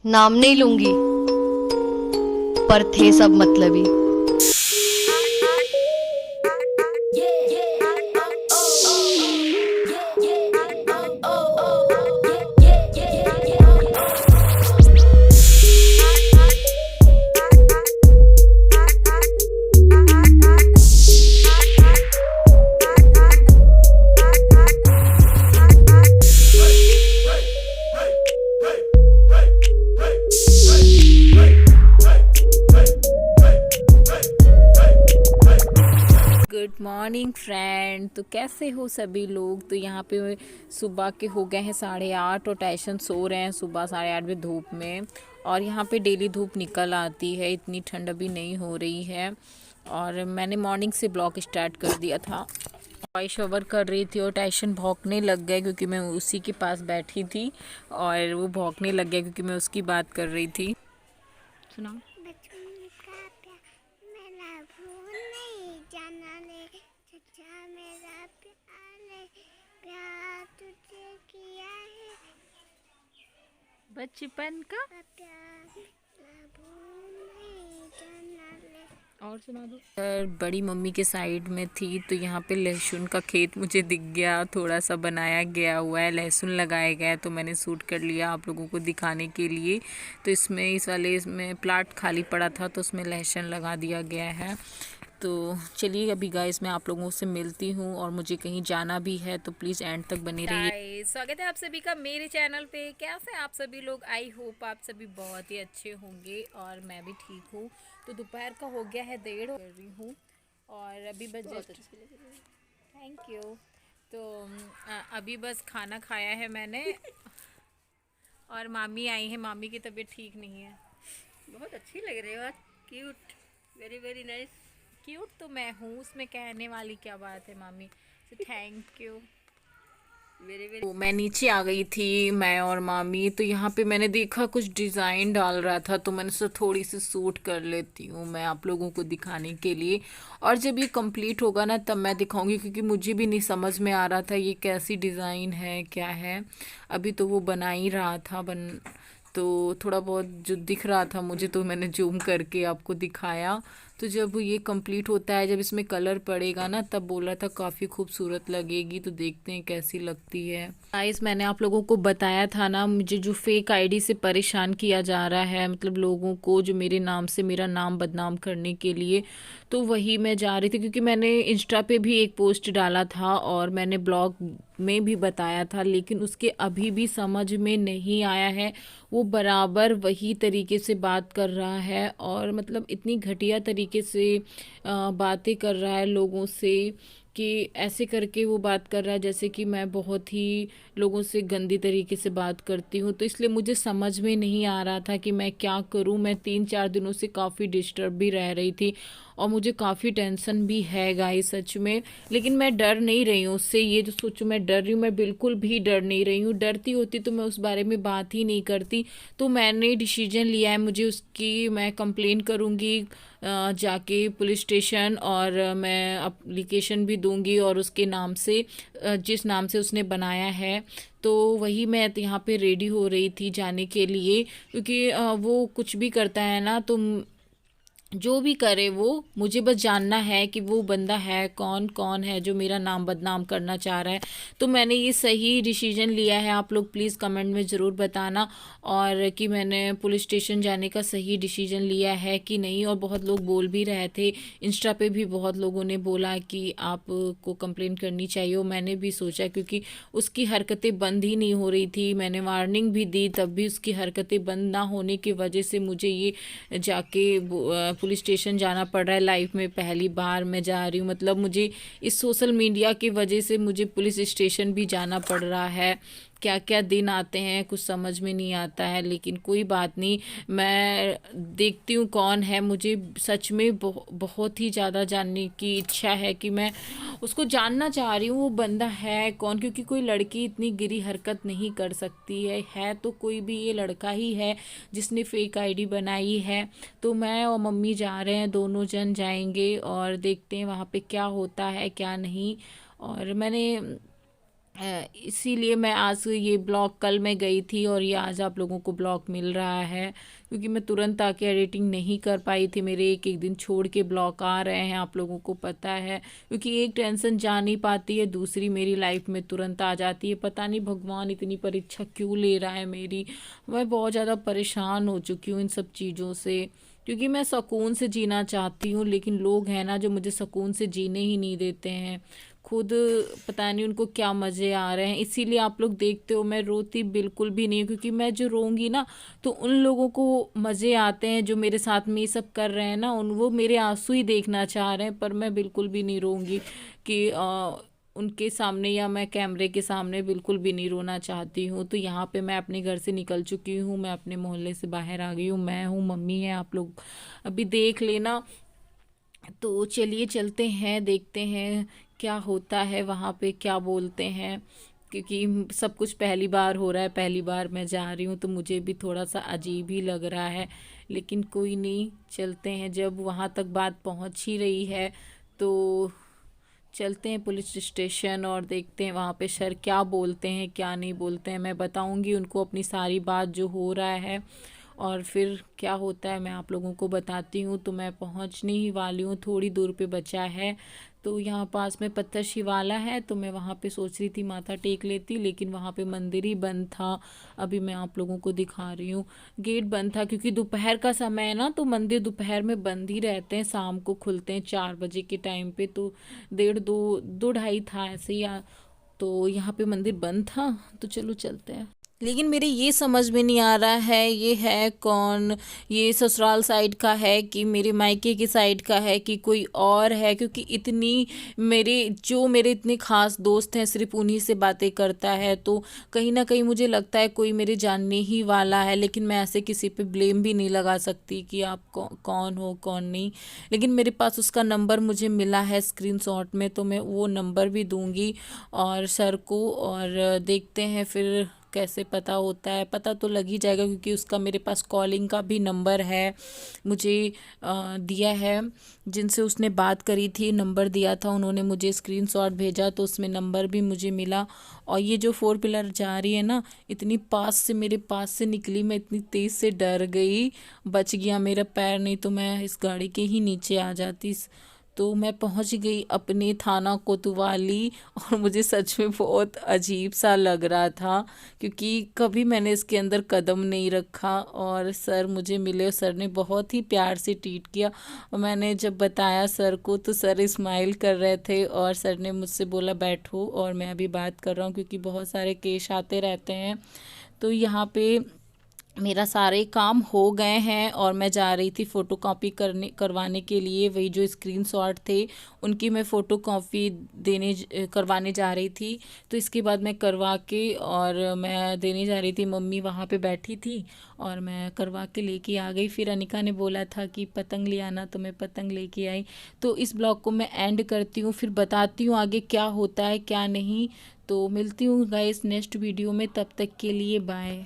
नाम नहीं लूंगी, पर थे सब मतलबी। Good morning friend. तो कैसे हो सभी लोग। तो यहाँ पे सुबह के हो गए हैं 8:30 और टैशन सो रहे हैं सुबह 8:30 बजे धूप में। और यहाँ पे डेली धूप निकल आती है, इतनी ठंड अभी नहीं हो रही है। और मैंने मॉर्निंग से ब्लॉग स्टार्ट कर दिया था। वॉइस ओवर कर रही थी और टैशन भौंकने लग गए क्योंकि मैं उसी के पास बैठी थी और वो भौंकने लग गया क्योंकि मैं उसकी बात कर रही थी। सुनाओ। बचपन का प्यार मेरा भूल नहीं जाना ले, सच्चा मेरा प्यार तुझे किया है। बचपन का प्यार मेरा भूल नहीं जाना ले। और सुना दो। बड़ी मम्मी के साइड में थी तो यहाँ पे लहसुन का खेत मुझे दिख गया, थोड़ा सा बनाया गया हुआ है, लहसुन लगाया गया है तो मैंने शूट कर लिया आप लोगों को दिखाने के लिए। तो इसमें इसमें प्लाट खाली पड़ा था तो उसमें लहसुन लगा दिया गया है। तो चलिए अभी गाइस मैं आप लोगों से मिलती हूँ और मुझे कहीं जाना भी है तो प्लीज़ एंड तक बने रहिए। स्वागत है आप सभी का मेरे चैनल पे। कैसे हैं आप सभी लोग। आई होप आप सभी बहुत ही अच्छे होंगे और मैं भी ठीक हूँ। तो दोपहर का हो गया है 1:30 कर रही हूँ और अभी बजट थैंक यू। तो अभी बस खाना खाया है मैंने और मामी आई है। मामी की तबीयत ठीक नहीं है। बहुत अच्छी लग रही हो, cute, very very nice. Cute तो मैं हूँ, उसमें कहने वाली क्या बात है मामी। तो थैंक यू। Very very. तो मैं नीचे आ गई थी, मैं और मामी। तो यहाँ पे मैंने देखा कुछ डिज़ाइन डाल रहा था तो मैंने सोचा थोड़ी सी शूट कर लेती हूँ मैं आप लोगों को दिखाने के लिए। और जब ये कंप्लीट होगा ना तब मैं दिखाऊंगी क्योंकि मुझे भी नहीं समझ में आ रहा था ये कैसी डिज़ाइन है क्या है। अभी तो वो बना ही रहा था तो थोड़ा बहुत जो दिख रहा था मुझे तो मैंने जूम करके आपको दिखाया। तो जब ये कंप्लीट होता है, जब इसमें कलर पड़ेगा ना तब बोला था काफ़ी खूबसूरत लगेगी। तो देखते हैं कैसी लगती है। गाइस मैंने आप लोगों को बताया था ना, मुझे जो फेक आईडी से परेशान किया जा रहा है, मतलब लोगों को जो मेरे नाम से मेरा नाम बदनाम करने के लिए। तो वही मैं जा रही थी क्योंकि मैंने इंस्टा पे भी एक पोस्ट डाला था और मैंने ब्लॉग में भी बताया था, लेकिन उसके अभी भी समझ में नहीं आया है। वो बराबर वही तरीके से बात कर रहा है और मतलब इतनी घटिया तरीके से बातें कर रहा है लोगों से कि ऐसे करके वो बात कर रहा है जैसे कि मैं बहुत ही लोगों से गंदी तरीके से बात करती हूँ। तो इसलिए मुझे समझ में नहीं आ रहा था कि मैं क्या करूँ। मैं 3-4 दिनों से काफ़ी डिस्टर्ब भी रह रही थी और मुझे काफ़ी टेंशन भी है गाइस सच में। लेकिन मैं डर नहीं रही हूँ उससे। ये जो सोचो मैं डर रही हूँ, मैं बिल्कुल भी डर नहीं रही हूँ। डरती होती तो मैं उस बारे में बात ही नहीं करती। तो मैंने डिसीजन लिया है, मुझे उसकी मैं कंप्लेन करूँगी जाके पुलिस स्टेशन। और मैं अप्लीकेशन भी दूंगी और उसके नाम से जिस नाम से उसने बनाया है। तो वही मैं यहाँ पे रेडी हो रही थी जाने के लिए क्योंकि वो कुछ भी करता है ना तो जो भी करे वो मुझे बस जानना है कि वो बंदा है कौन, कौन है जो मेरा नाम बदनाम करना चाह रहा है। तो मैंने ये सही डिसीजन लिया है। आप लोग प्लीज़ कमेंट में ज़रूर बताना और कि मैंने पुलिस स्टेशन जाने का सही डिसीजन लिया है कि नहीं। और बहुत लोग बोल भी रहे थे, इंस्टा पे भी बहुत लोगों ने बोला कि आपको कंप्लेन करनी चाहिए। और मैंने भी सोचा क्योंकि उसकी हरकतें बंद ही नहीं हो रही थी, मैंने वार्निंग भी दी तब भी उसकी हरकतें बंद ना होने की वजह से मुझे ये जाके पुलिस स्टेशन जाना पड़ रहा है। लाइफ में पहली बार मैं जा रही हूँ, मतलब मुझे इस सोशल मीडिया की वजह से मुझे पुलिस स्टेशन भी जाना पड़ रहा है। क्या क्या दिन आते हैं कुछ समझ में नहीं आता है, लेकिन कोई बात नहीं। मैं देखती हूँ कौन है। मुझे सच में बहुत ही ज़्यादा जानने की इच्छा है कि मैं उसको जानना चाह रही हूँ वो बंदा है कौन। क्योंकि कोई लड़की इतनी गिरी हरकत नहीं कर सकती है तो कोई भी ये लड़का ही है जिसने फेक आईडी बनाई है। तो मैं और मम्मी जा रहे हैं, दोनों जन जाएंगे और देखते हैं वहाँ पे क्या होता है क्या नहीं। और मैंने इसीलिए मैं आज ये ब्लॉग, कल मैं गई थी और ये आज आप लोगों को ब्लॉग मिल रहा है, क्योंकि मैं तुरंत आके एडिटिंग नहीं कर पाई थी। मेरे एक एक दिन छोड़ के ब्लॉग आ रहे हैं, आप लोगों को पता है, क्योंकि एक टेंशन जा नहीं पाती है, दूसरी मेरी लाइफ में तुरंत आ जाती है। पता नहीं भगवान इतनी परीक्षा क्यों ले रहा है मेरी। मैं बहुत ज़्यादा परेशान हो चुकी हूँ इन सब चीज़ों से, क्योंकि मैं सुकून से जीना चाहती हूँ, लेकिन लोग हैं ना जो मुझे सुकून से जीने ही नहीं देते हैं। खुद पता नहीं उनको क्या मज़े आ रहे हैं। इसीलिए आप लोग देखते हो मैं रोती बिल्कुल भी नहीं हूँ, क्योंकि मैं जो रोऊंगी ना तो उन लोगों को मज़े आते हैं जो मेरे साथ में ये सब कर रहे हैं ना, उन वो मेरे आंसू ही देखना चाह रहे हैं। पर मैं बिल्कुल भी नहीं रोऊंगी कि उनके सामने या मैं कैमरे के सामने बिल्कुल भी नहीं रोना चाहती हूँ। तो यहाँ पे मैं अपने घर से निकल चुकी हूँ, मैं अपने मोहल्ले से बाहर आ गई हूँ। मैं हूँ, मम्मी है, आप लोग अभी देख लेना। तो चलिए चलते हैं, देखते हैं क्या होता है वहाँ पे, क्या बोलते हैं, क्योंकि सब कुछ पहली बार हो रहा है, पहली बार मैं जा रही हूँ, तो मुझे भी थोड़ा सा अजीब ही लग रहा है। लेकिन कोई नहीं, चलते हैं। जब वहाँ तक बात पहुँच ही रही है तो चलते हैं पुलिस स्टेशन और देखते हैं वहाँ पे सर क्या बोलते हैं क्या नहीं बोलते हैं। मैं बताऊँगी उनको अपनी सारी बात जो हो रहा है, और फिर क्या होता है मैं आप लोगों को बताती हूँ। तो मैं पहुँचने ही वाली हूँ, थोड़ी दूर पे बचा है। तो यहाँ पास में पत्थर शिवाला है, तो मैं वहाँ पे सोच रही थी माथा टेक लेती, लेकिन वहाँ पे मंदिर ही बंद था। अभी मैं आप लोगों को दिखा रही हूँ, गेट बंद था, क्योंकि दोपहर का समय है ना, तो मंदिर दोपहर में बंद ही रहते हैं, शाम को खुलते हैं 4 बजे के टाइम पे। तो 1:30 2 2 ढाई था ऐसे ही तो यहाँ पे मंदिर बंद था। तो चलो चलते हैं। लेकिन मेरे ये समझ में नहीं आ रहा है ये है कौन, ये ससुराल साइड का है कि मेरे मायके की साइड का है कि कोई और है, क्योंकि इतनी मेरे इतने खास दोस्त हैं सिर्फ उन्हीं से बातें करता है। तो कहीं ना कहीं मुझे लगता है कोई मेरे जानने ही वाला है, लेकिन मैं ऐसे किसी पे ब्लेम भी नहीं लगा सकती कि आप कौन हो कौन नहीं। लेकिन मेरे पास उसका नंबर मुझे मिला है स्क्रीनशॉट में, तो मैं वो नंबर भी दूंगी और सर को, और देखते हैं फिर कैसे पता होता है। पता तो लग ही जाएगा, क्योंकि उसका मेरे पास कॉलिंग का भी नंबर है, मुझे दिया है, जिनसे उसने बात करी थी नंबर दिया था उन्होंने मुझे स्क्रीनशॉट भेजा, तो उसमें नंबर भी मुझे मिला। और ये जो 4 व्हीलर जा रही है ना, इतनी पास से मेरे पास से निकली, मैं इतनी तेज़ से डर गई, बच गया मेरा पैर, नहीं तो मैं इस गाड़ी के ही नीचे आ जाती। तो मैं पहुंच गई अपने थाना कोतवाली, और मुझे सच में बहुत अजीब सा लग रहा था, क्योंकि कभी मैंने इसके अंदर कदम नहीं रखा। और सर मुझे मिले, सर ने बहुत ही प्यार से ट्रीट किया, और मैंने जब बताया सर को तो सर स्माइल कर रहे थे, और सर ने मुझसे बोला बैठो, और मैं अभी बात कर रहा हूँ, क्योंकि बहुत सारे केस आते रहते हैं। तो यहाँ पे मेरा सारे काम हो गए हैं, और मैं जा रही थी फ़ोटोकॉपी करवाने के लिए, वही जो स्क्रीनशॉट थे उनकी मैं फ़ोटोकॉपी करवाने जा रही थी। तो इसके बाद मैं करवा के और मैं देने जा रही थी, मम्मी वहाँ पे बैठी थी और मैं करवा के लेके आ गई। फिर अनिका ने बोला था कि पतंग ले आना, तो मैं पतंग लेके आई। तो इस ब्लॉग को मैं एंड करती हूँ, फिर बताती हूँ आगे क्या होता है क्या नहीं। तो मिलती हूँ गाइस नेक्स्ट वीडियो में, तब तक के लिए बाय।